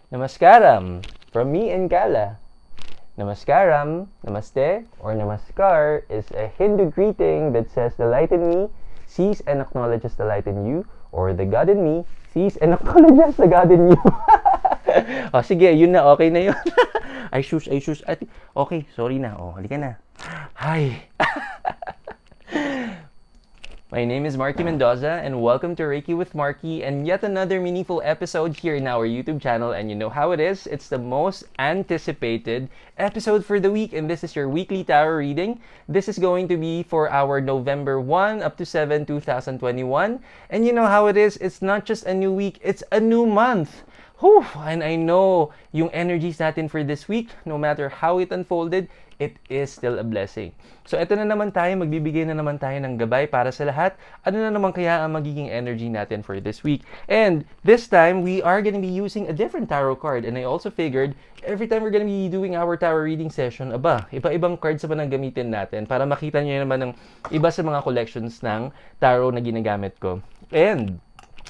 Namaskaram from me and Kala. Namaskaram, namaste, or namaskar is a Hindu greeting that says the light in me sees and acknowledges the light in you, or the God in me sees and acknowledges the God in you. O sige, yun na, okay na yun. ay shush. Okay, sorry na. Halika na. Hi. My name is Marky Mendoza, and welcome to Reiki with Marky, and yet another meaningful episode here in our YouTube channel. And you know how it is, it's the most anticipated episode for the week, and this is your weekly tarot reading. This is going to be for our November 1 up to 7, 2021. And you know how it is, it's not just a new week, it's a new month. Whew, and I know yung energies natin for this week, no matter how it unfolded, it is still a blessing. So ito na naman tayo, magbibigay na naman tayo ng gabay para sa lahat. Ano na naman kaya ang magiging energy natin for this week? And this time, we are going to be using a different tarot card. And I also figured, every time we're going to be doing our tarot reading session, iba-ibang cards naman ang gamitin natin para makita nyo naman ng iba sa mga collections ng tarot na ginagamit ko. And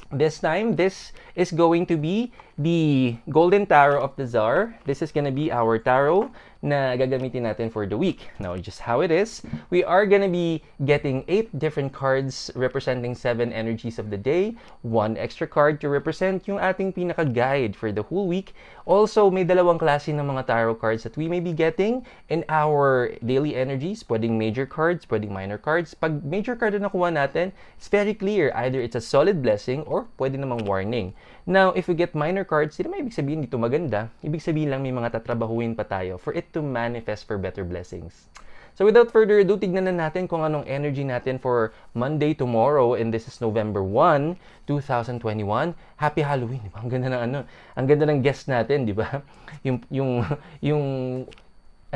this time, this is going to be the Golden Tarot of the Tsar. This is gonna be our tarot na gagamitin natin for the week. Now, just how it is, we are gonna be getting 8 different cards representing 7 energies of the day, 1 extra card to represent yung ating pinaka-guide for the whole week. Also, may dalawang klase ng mga tarot cards that we may be getting in our daily energies. Pwedeng major cards, pwedeng minor cards. Pag major card na nakuha natin, it's very clear. Either it's a solid blessing or pwede namang warning. Now, if we get minor cards, hindi naman ibig sabihin dito maganda. Ibig sabihin lang may mga tatrabahuin pa tayo for it to manifest for better blessings. So without further ado, tignan na natin kung anong energy natin for Monday tomorrow, and this is November 1, 2021. Happy Halloween, di ba? Ang ganda ng ang ganda ng guest natin, di ba? Yung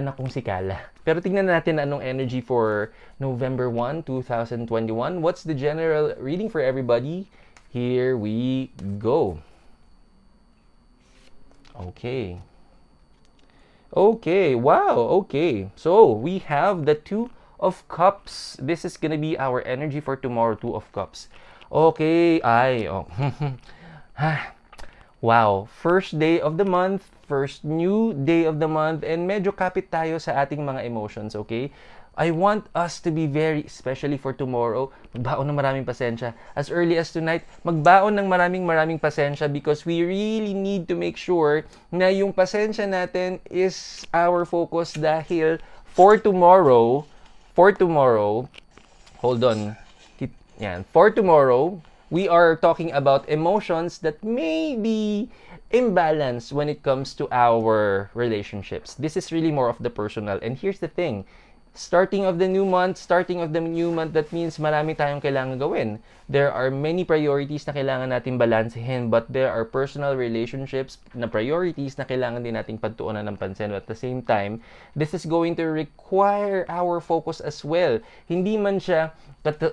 anak kong si Kala. Pero tignan natin anong energy for November 1, 2021. What's the general reading for everybody? Here we go. Okay. Wow. Okay. So, we have the 2 of Cups. This is gonna be our energy for tomorrow, 2 of Cups. Okay. Wow. First day of the month, first new day of the month, and medyo kapit tayo sa ating mga emotions, okay? I want us to be very, especially for tomorrow, magbaon ng maraming pasensya. As early as tonight, magbaon ng maraming pasensya because we really need to make sure na yung pasensya natin is our focus dahil for tomorrow, hold on, yan, for tomorrow, we are talking about emotions that may be imbalanced when it comes to our relationships. This is really more of the personal. And here's the thing, starting of the new month, that means marami tayong kailangan gawin. There are many priorities na kailangan natin balansehin, but there are personal relationships na priorities na kailangan din nating pagtuunan ng pansin. At the same time, this is going to require our focus as well. Hindi man siya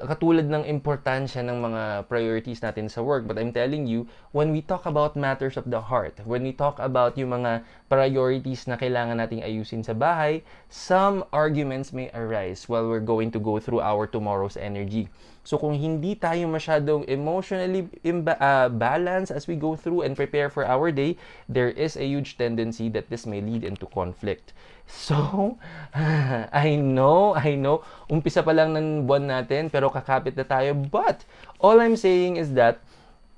katulad ng importansya ng mga priorities natin sa work. But I'm telling you, when we talk about matters of the heart, when we talk about yung mga priorities na kailangan nating ayusin sa bahay, some arguments may arise while we're going to go through our tomorrow's energy. So kung hindi tayo masyadong emotionally balanced as we go through and prepare for our day, there is a huge tendency that this may lead into conflict. So, I know, umpisa pa lang ng buwan natin, pero kakapit na tayo. But, all I'm saying is that,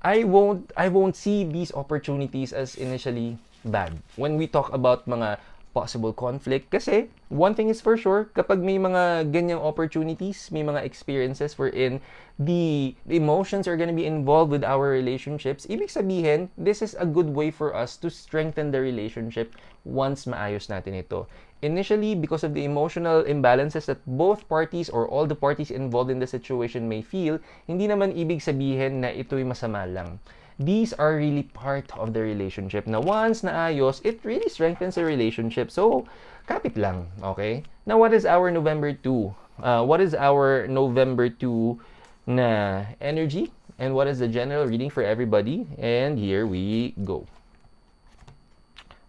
I won't see these opportunities as initially bad. When we talk about mga possible conflict, kasi one thing is for sure, kapag may mga ganyang opportunities, may mga experiences wherein the emotions are gonna be involved with our relationships, ibig sabihin, this is a good way for us to strengthen the relationship once maayos natin ito. Initially, because of the emotional imbalances that both parties or all the parties involved in the situation may feel, hindi naman ibig sabihin na ito'y masama lang. These are really part of the relationship na once naayos, it really strengthens the relationship. So, kapit lang, okay? Now, what is our November 2? What is our November 2 na energy? And what is the general reading for everybody? And here we go.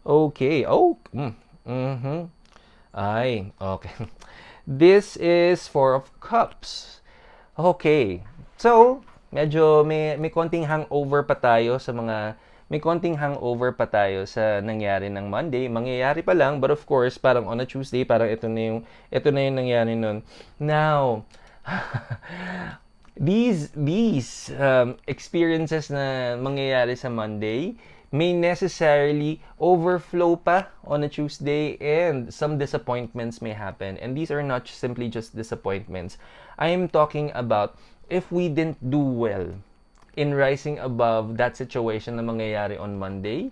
Okay. Okay. This is 4 of Cups. Okay. So, medyo may konting hangover pa tayo sa mga may konting hangover pa tayo sa nangyari ng Monday. Mangyayari pa lang, but of course, parang on a Tuesday, parang ito na yung nangyari nun. Now, these experiences na mangyayari sa Monday may necessarily overflow pa on a Tuesday, and some disappointments may happen. And these are not simply just disappointments. I am talking about if we didn't do well in rising above that situation na mangyayari on Monday,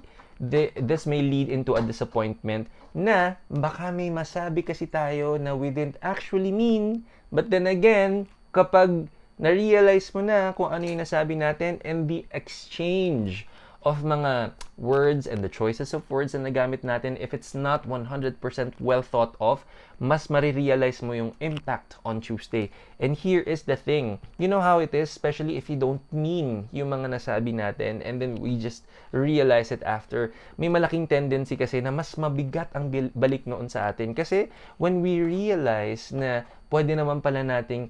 this may lead into a disappointment na baka may masabi kasi tayo na we didn't actually mean, but then again, kapag na-realize mo na kung ano yung nasabi natin and the exchange of mga words and the choices of words na nagamit natin, if it's not 100% well thought of, mas marirealize mo yung impact on Tuesday. And here is the thing. You know how it is, especially if you don't mean yung mga nasabi natin and then we just realize it after. May malaking tendency kasi na mas mabigat ang balik noon sa atin. Kasi when we realize na pwede naman pala nating,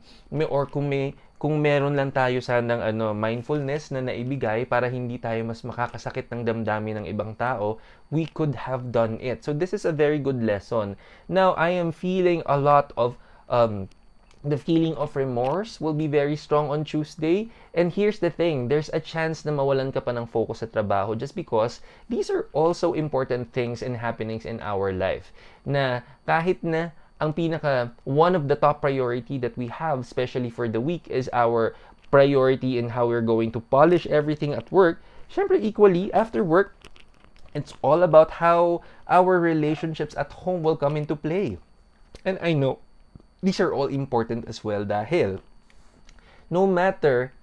or kung meron lang tayo sanang mindfulness na naibigay para hindi tayo mas makakasakit ng damdamin ng ibang tao, we could have done it. So this is a very good lesson. Now, I am feeling a lot of the feeling of remorse will be very strong on Tuesday. And here's the thing, there's a chance na mawalan ka pa ng focus sa trabaho just because these are also important things and happenings in our life. Na kahit na ang one of the top priority that we have, especially for the week, is our priority in how we're going to polish everything at work. Syempre, equally, after work, it's all about how our relationships at home will come into play. And I know, these are all important as well dahil no matter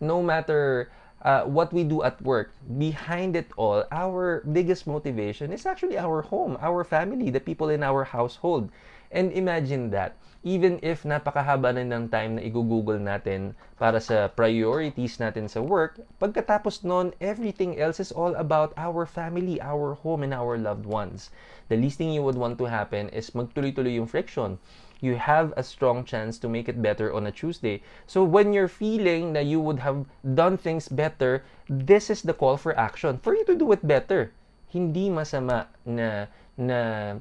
what we do at work, behind it all, our biggest motivation is actually our home, our family, the people in our household. And imagine that, even if napakahaba na ng time na i-google natin para sa priorities natin sa work, pagkatapos nun, everything else is all about our family, our home, and our loved ones. The least thing you would want to happen is magtuloy-tuloy yung friction. You have a strong chance to make it better on a Tuesday. So when you're feeling that you would have done things better, this is the call for action for you to do it better. Hindi masama na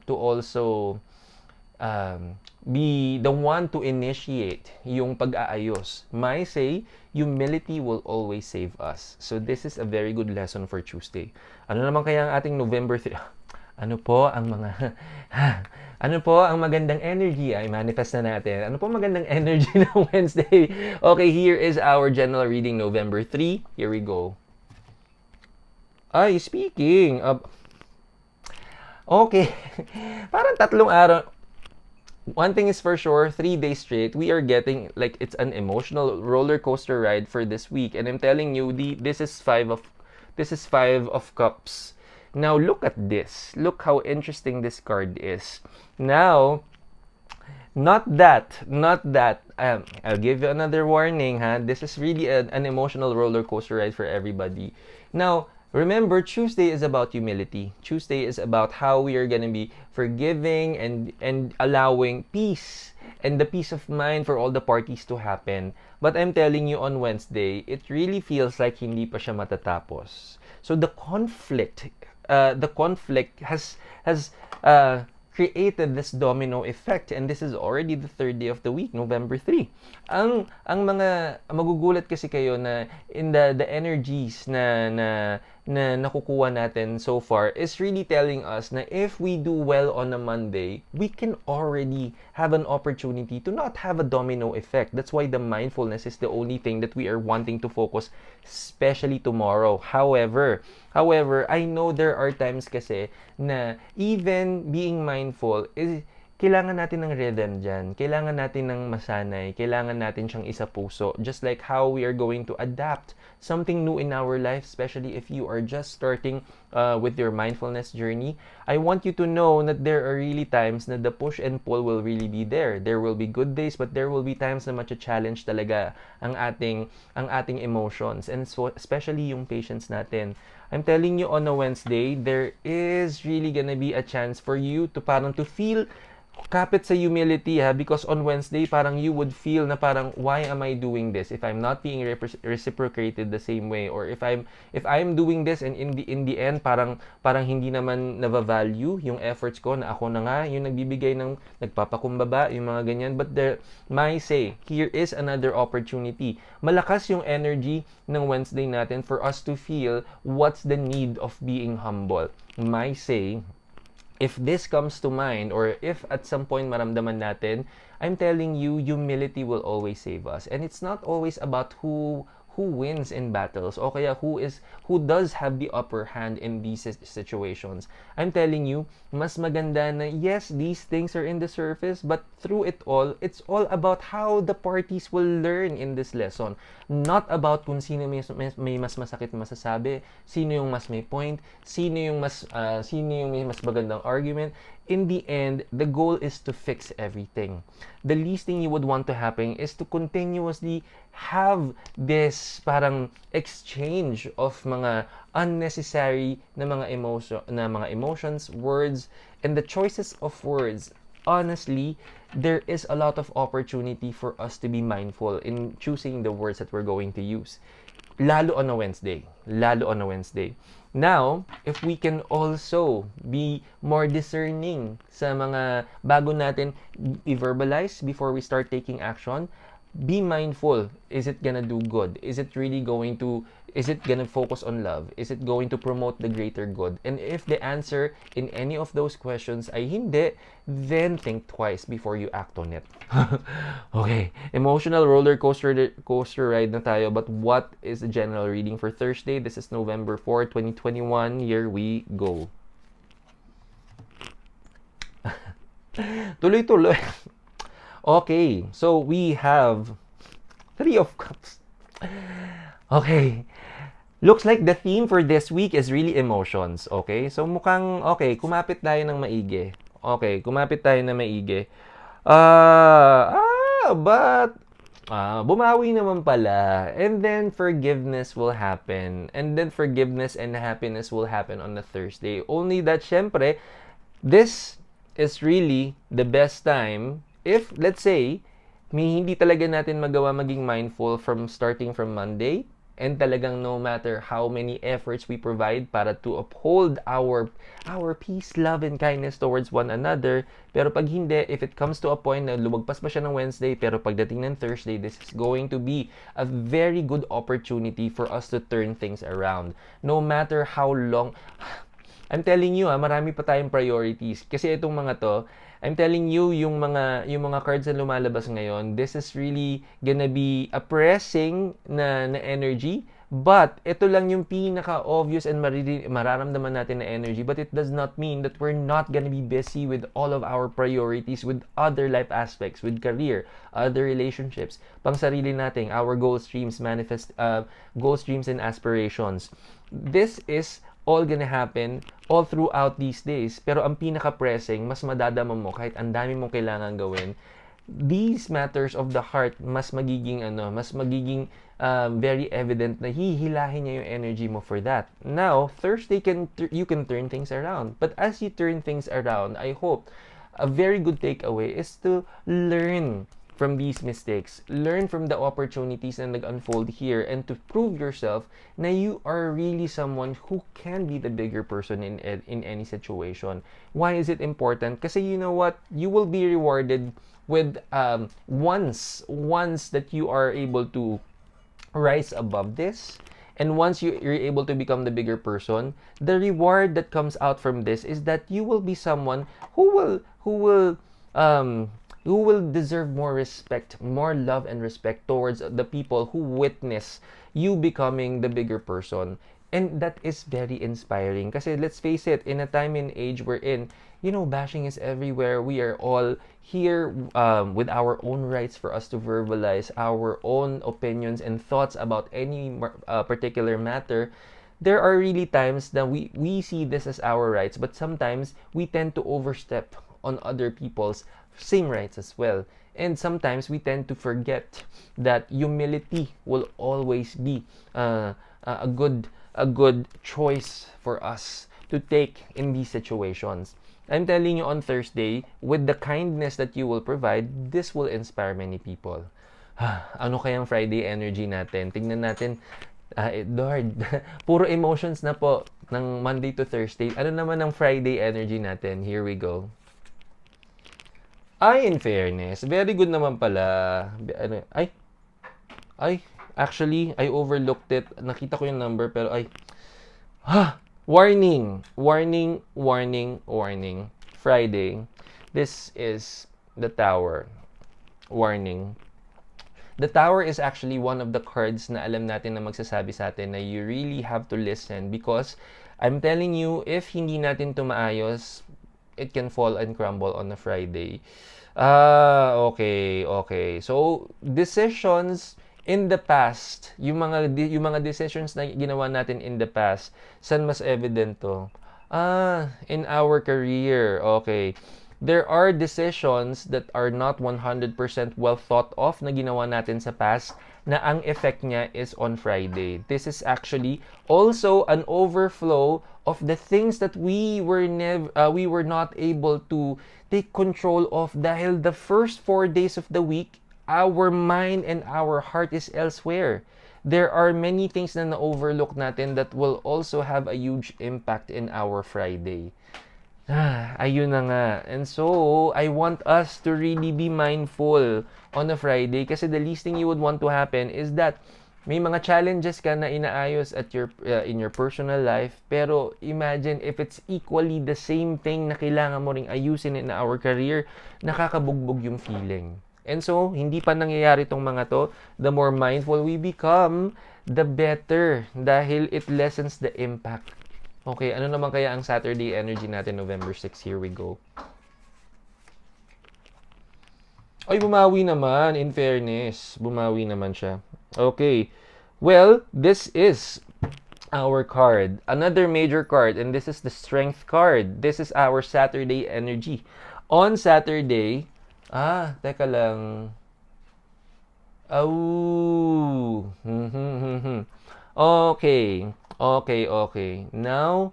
to also be the one to initiate yung pag-aayos. May say, humility will always save us. So this is a very good lesson for Tuesday. Ano naman kaya ang ating November 3? Ano po ang magandang energy? Ay, manifest na natin. Ano po magandang energy ng Wednesday? Okay, here is our general reading November 3. Here we go. Ay, speaking of... Okay. Parang tatlong araw... One thing is for sure, 3 days straight, we are getting, like, it's an emotional roller coaster ride for this week. And I'm telling you, this is five of cups. Now, look at this. Look how interesting this card is. Now, not that, I'll give you another warning, ha? This is really an emotional roller coaster ride for everybody. Now, remember, Tuesday is about humility. Tuesday is about how we are gonna be forgiving and allowing peace and the peace of mind for all the parties to happen. But I'm telling you, on Wednesday, it really feels like hindi pa siya matatapos. So the conflict has created this domino effect, and this is already the third day of the week, November 3. Ang mga magugulat kasi kayo na in the energies na nakukuha natin so far is really telling us na if we do well on a Monday, we can already have an opportunity to not have a domino effect. That's why the mindfulness is the only thing that we are wanting to focus, especially tomorrow. However, I know there are times kasi na even being mindful is kailangan natin ng rhythm dyan. Kailangan natin ng masanay. Kailangan natin siyang isa puso. Just like how we are going to adapt something new in our life, especially if you are just starting with your mindfulness journey. I want you to know that there are really times na the push and pull will really be there. There will be good days, but there will be times na matcha-challenge talaga ang ating emotions, and so, especially yung patience natin. I'm telling you, on a Wednesday, there is really gonna be a chance for you to parang to feel kapit sa humility ha, because on Wednesday parang you would feel na parang why am I doing this if I'm not being reciprocated the same way, or if I'm doing this and in the end parang hindi naman na-value yung efforts ko, na ako na nga yung nagbibigay ng nagpapakumbaba, yung mga ganyan. But there, my say, here is another opportunity. Malakas yung energy ng Wednesday natin for us to feel what's the need of being humble. My say, if this comes to mind, or if at some point maramdaman natin, I'm telling you, humility will always save us. And it's not always about who wins in battles, o kaya who does have the upper hand in these situations. I'm telling you, mas maganda na yes, these things are in the surface, but through it all, it's all about how the parties will learn in this lesson. Not about kung sino may mas masakit na masasabi, sino yung mas may point, sino yung may mas magandang argument. In the end, the goal is to fix everything. The least thing you would want to happen is to continuously have this parang exchange of mga unnecessary na mga emotions, words, and the choices of words. Honestly, there is a lot of opportunity for us to be mindful in choosing the words that we're going to use. Lalo on a Wednesday. Now, if we can also be more discerning sa mga bago natin i-verbalize before we start taking action, be mindful. Is it gonna do good? Is it gonna focus on love? Is it going to promote the greater good? And if the answer in any of those questions ay hindi, then think twice before you act on it. Okay, emotional roller coaster ride na tayo, but what is the general reading for Thursday? This is November 4, 2021. Here we go. Tuloy-tuloy. Okay, so we have Three of Cups. Okay. Looks like the theme for this week is really emotions. Okay? So mukhang, okay, kumapit tayo ng maigi. Bumawi naman pala. And then forgiveness will happen. And then forgiveness and happiness will happen on a Thursday. Only that, syempre, this is really the best time if, let's say, hindi talaga natin magawa maging mindful starting from Monday, and talagang no matter how many efforts we provide para to uphold our peace, love, and kindness towards one another, pero pag hindi, if it comes to a point na lumagpas pa siya ng Wednesday, pero pagdating ng Thursday, this is going to be a very good opportunity for us to turn things around. No matter how long, I'm telling you, marami pa tayong priorities. Kasi itong mga to, I'm telling you, yung mga cards na lumalabas ngayon, this is really gonna be a pressing na energy. But ito lang yung pinaka-obvious and mararamdaman natin na energy. But it does not mean that we're not gonna be busy with all of our priorities, with other life aspects, with career, other relationships, pang sarili natin, our goal streams, goal streams and aspirations. This is all gonna happen all throughout these days. Pero ang pinaka-pressing, mas madadama mo kahit ang dami mong kailangan gawin. These matters of the heart, mas magiging very evident na hihilahin niya yung energy mo for that. Now, Thursday you can turn things around. But as you turn things around, I hope a very good takeaway is to learn from these mistakes. Learn from the opportunities na nag-unfold here, and to prove yourself na you are really someone who can be the bigger person in any situation. Why is it important? Kasi you know what? You will be rewarded with once that you are able to rise above this, and once you're able to become the bigger person, the reward that comes out from this is that you will be someone who will deserve more respect, more love and respect towards the people who witness you becoming the bigger person. And that is very inspiring. Kasi let's face it, in a time and age we're in, bashing is everywhere. We are all here with our own rights for us to verbalize our own opinions and thoughts about any particular matter. There are really times that we see this as our rights, but sometimes we tend to overstep on other people's same rights as well. And sometimes we tend to forget that humility will always be a good choice for us to take in these situations. I'm telling you on Thursday, with the kindness that you will provide, this will inspire many people. Ano kayang Friday energy natin? Tingnan natin. Lord, puro emotions na po ng Monday to Thursday. Ano naman ang Friday energy natin? Here we go. Ay, in fairness, very good naman pala. Ano, actually, I overlooked it. Nakita ko yung number, pero warning, warning, warning, warning. Friday, this is the Tower. Warning. The Tower is actually one of the cards na alam natin na magsasabi sa atin na you really have to listen, because I'm telling you, if hindi natin to maayos, it can fall and crumble on a Friday. Okay. So, decisions in the past, yung mga decisions na ginawa natin in the past, saan mas evident to? In our career. Okay. There are decisions that are not 100% well thought of na ginawa natin sa past na ang effect niya is on Friday. This is actually also an overflow of the things that we were not able to take control of dahil the first 4 days of the week, our mind and our heart is elsewhere. There are many things na na-overlook natin that will also have a huge impact in our Friday. Ayun na nga. And so, I want us to really be mindful on a Friday, kasi the least thing you would want to happen is that may mga challenges ka na inaayos at in your personal life, pero imagine if it's equally the same thing na kailangan mo ring ayusin in our career, nakakabugbog yung feeling. And so, hindi pa nangyayari tong mga to. The more mindful we become, the better, dahil it lessens the impact. Okay, ano naman kaya ang Saturday energy natin, November 6? Here we go. Ay, bumawi naman, in fairness. Bumawi naman siya. Okay. Well, this is our card. Another major card, and this is the Strength card. This is our Saturday energy. On Saturday, teka lang. Oh. Okay. Now,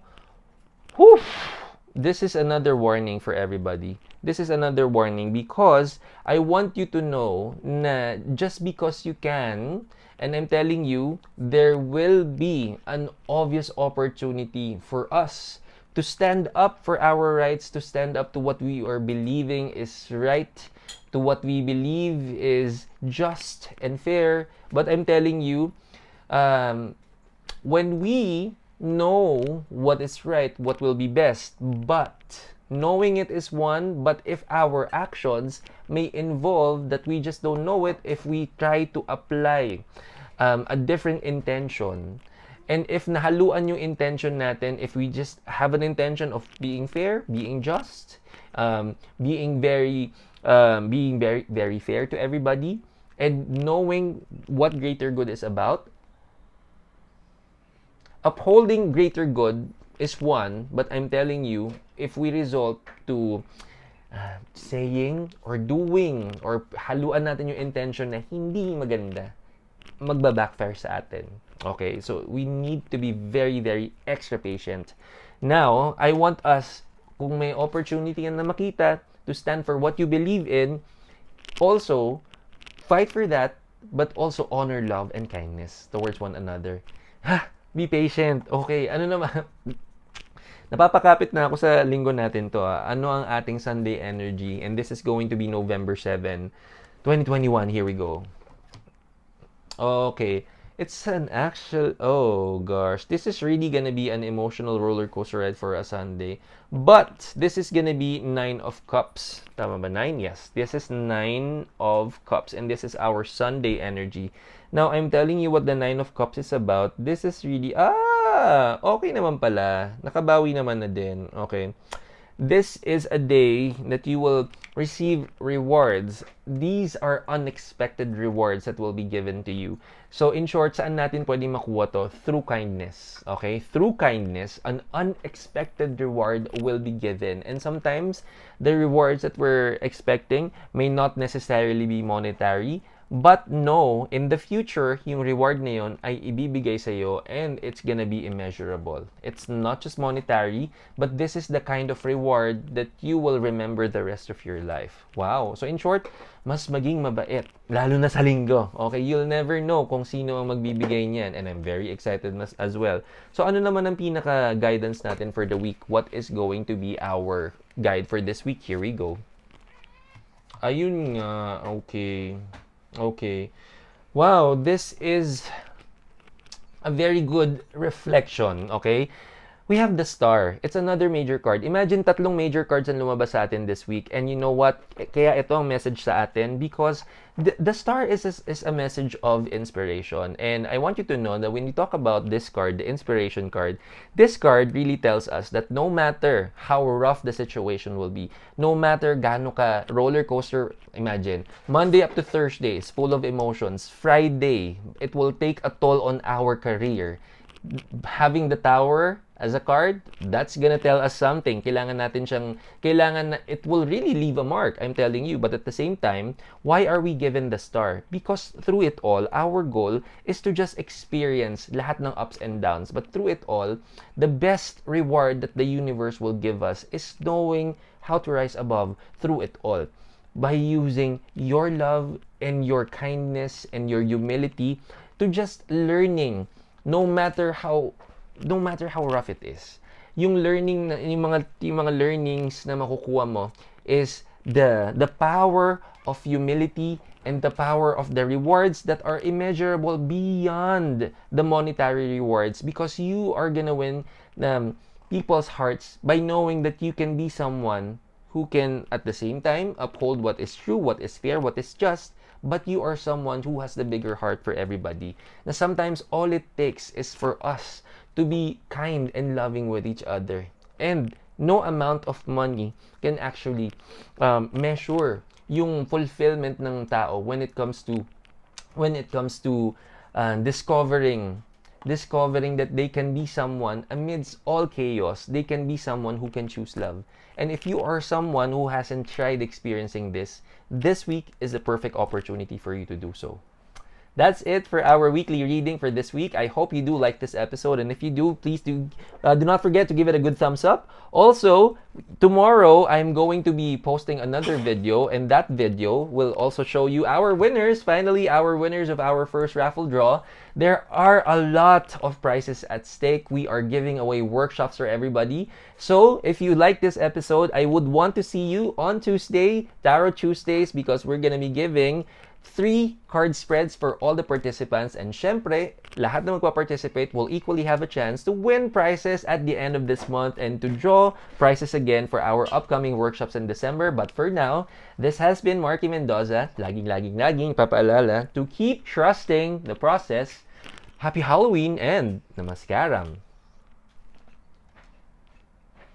this is another warning for everybody. This is another warning because I want you to know na just because you can, and I'm telling you, there will be an obvious opportunity for us to stand up for our rights, to stand up to what we are believing is right, to what we believe is just and fair. But I'm telling you, when we know what is right, what will be best, but knowing it is one, but if our actions may involve that we just don't know it, if we try to apply a different intention, and if nahaluan yung intention natin, if we just have an intention of being fair, being just, being very fair to everybody, and knowing what greater good is about, upholding greater good is one, but I'm telling you, if we resort to saying or doing or haluan natin yung intention na hindi maganda, magba-backfire sa atin. Okay, so we need to be very, very extra patient. Now, I want us, kung may opportunity na makita, to stand for what you believe in, also fight for that, but also honor love and kindness towards one another. Be patient. Okay, ano naman? Napapakapit na ako sa linggo natin to. Ano ang ating Sunday energy? And this is going to be November 7, 2021. Here we go. Okay. It's an actual... Oh, gosh. This is really gonna be an emotional roller coaster ride for a Sunday. But, this is gonna be 9 of Cups. Tama ba? 9? Yes. This is 9 of Cups. And this is our Sunday energy. Now, I'm telling you what the 9 of Cups is about. This is really... okay naman pala. Nakabawi naman na din. Okay. This is a day that you will receive rewards. These are unexpected rewards that will be given to you. So, in short, saan natin pwede makuha to? Through kindness. Okay? Through kindness, an unexpected reward will be given. And sometimes, the rewards that we're expecting may not necessarily be monetary, But no, in the future, yung reward na yun ay ibibigay sa'yo and it's gonna be immeasurable. It's not just monetary, but this is the kind of reward that you will remember the rest of your life. Wow! So in short, mas maging mabait. Lalo na sa linggo. Okay, you'll never know kung sino ang magbibigay niyan. And I'm very excited as well. So ano naman ang pinaka-guidance natin for the week? What is going to be our guide for this week? Here we go. Ayun nga. Okay. Okay. Wow, this is a very good reflection, okay? We have the star. It's another major card. Imagine tatlong major cards ang lumabas sa atin this week. And you know what? Kaya ito ang message sa atin because the star is a message of inspiration. And I want you to know that when you talk about this card, the inspiration card, this card really tells us that no matter how rough the situation will be, no matter gaano ka roller coaster, imagine, Monday up to Thursday is full of emotions. Friday, it will take a toll on our career. Having the tower as a card, that's gonna tell us something. It will really leave a mark, I'm telling you. But at the same time, why are we given the star? Because through it all, our goal is to just experience lahat ng ups and downs. But through it all, the best reward that the universe will give us is knowing how to rise above through it all. By using your love and your kindness and your humility to just learning no matter how rough it is. Yung mga learnings na makukuha mo is the power of humility and the power of the rewards that are immeasurable beyond the monetary rewards because you are gonna win people's hearts by knowing that you can be someone who can at the same time uphold what is true, what is fair, what is just, but you are someone who has the bigger heart for everybody. Na sometimes all it takes is for us to be kind and loving with each other. And no amount of money can actually measure yung fulfillment ng tao when it comes to discovering that they can be someone amidst all chaos. They can be someone who can choose love. And if you are someone who hasn't tried experiencing this week is the perfect opportunity for you to do so. That's it for our weekly reading for this week. I hope you do like this episode, and if you do, please do not forget to give it a good thumbs up. Also, tomorrow I'm going to be posting another video, and that video will also show you our winners. Finally, our winners of our first raffle draw. There are a lot of prizes at stake. We are giving away workshops for everybody. So, if you like this episode, I would want to see you on Tuesday, Tarot Tuesdays, because we're gonna be giving 3 card spreads for all the participants, and syempre, lahat na magpa-participate will equally have a chance to win prizes at the end of this month and to draw prizes again for our upcoming workshops in December. But for now, this has been Marky Mendoza, laging papaalala to keep trusting the process. Happy Halloween and namaskaram!